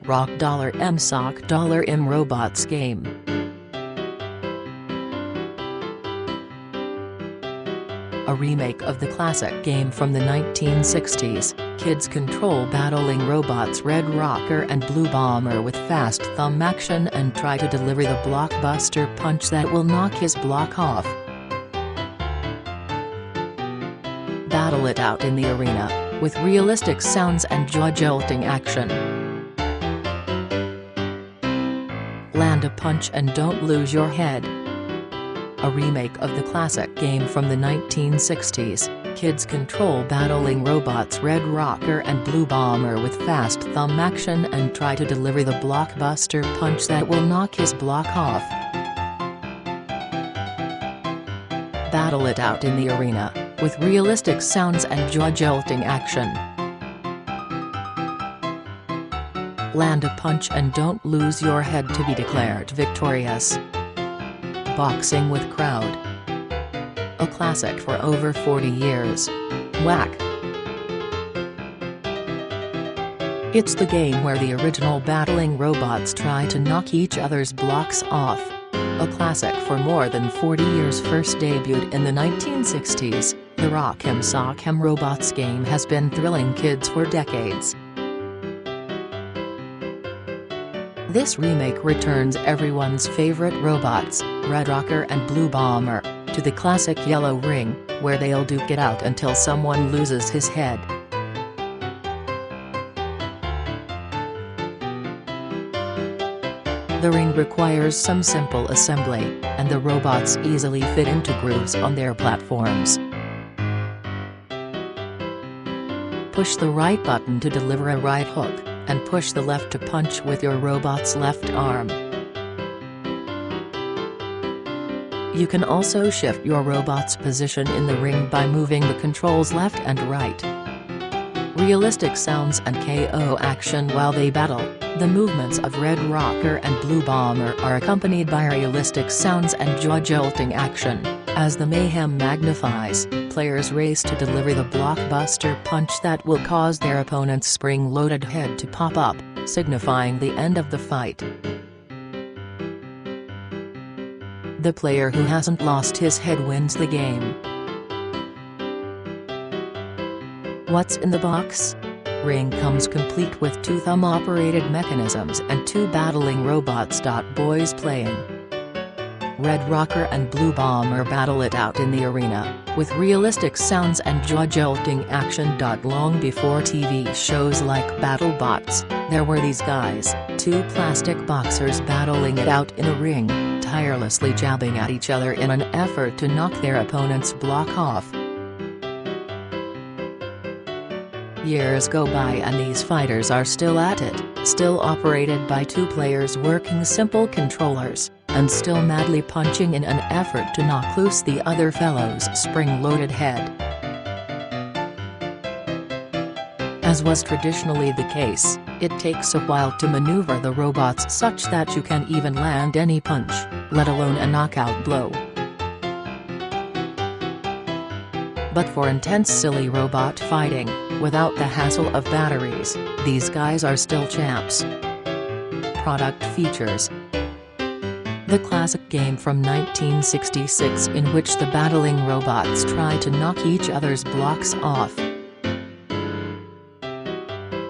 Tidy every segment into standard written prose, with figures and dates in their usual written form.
Rock $M Sock $M Robots game. A remake of the classic game from the 1960s, kids control battling robots Red Rocker and Blue Bomber with fast thumb action and try to deliver the blockbuster punch that will knock his block off. Battle it out in the arena, with realistic sounds and jaw-jolting action. Land a punch and don't lose your head. A remake of the classic game from the 1960s, kids control battling robots Red Rocker and Blue Bomber with fast thumb action and try to deliver the blockbuster punch that will knock his block off. Battle it out in the arena, with realistic sounds and jaw-jolting action. Land a punch and don't lose your head to be declared victorious. Boxing with crowd. A classic for over 40 years. Whack! It's the game where the original battling robots try to knock each other's blocks off. A classic for more than 40 years. First debuted in the 1960s, the Rock 'em Sock 'em Robots game has been thrilling kids for decades. This remake returns everyone's favorite robots, Red Rocker and Blue Bomber, to the classic yellow ring, where they'll duke it out until someone loses his head. The ring requires some simple assembly, and the robots easily fit into grooves on their platforms. Push the right button to deliver a right hook, and push the left to punch with your robot's left arm. You can also shift your robot's position in the ring by moving the controls left and right. Realistic sounds and KO action while they battle. The movements of Red Rocker and Blue Bomber are accompanied by realistic sounds and jaw-jolting action. As the mayhem magnifies, players race to deliver the blockbuster punch that will cause their opponent's spring-loaded head to pop up, signifying the end of the fight. The player who hasn't lost his head wins the game. What's in the box? Ring comes complete with 2 thumb-operated mechanisms and 2 battling robots. Boys playing. Red Rocker and Blue Bomber battle it out in the arena, with realistic sounds and jaw-jolting action. Long before TV shows like BattleBots, there were these guys, 2 plastic boxers battling it out in a ring, tirelessly jabbing at each other in an effort to knock their opponent's block off. Years go by and these fighters are still at it, still operated by 2 players working simple controllers, and still madly punching in an effort to knock loose the other fellow's spring-loaded head. As was traditionally the case, it takes a while to maneuver the robots such that you can even land any punch, let alone a knockout blow. But for intense silly robot fighting, without the hassle of batteries, these guys are still champs. Product features: the classic game from 1966 in which the battling robots try to knock each other's blocks off.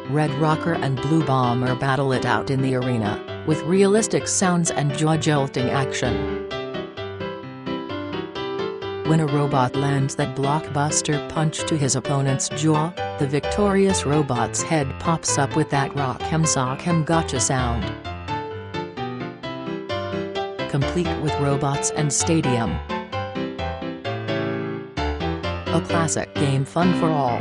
Red Rocker and Blue Bomber battle it out in the arena, with realistic sounds and jaw-jolting action. When a robot lands that blockbuster punch to his opponent's jaw, the victorious robot's head pops up with that Rock 'em Sock 'em gotcha sound. Complete with robots and stadium. A classic game fun for all.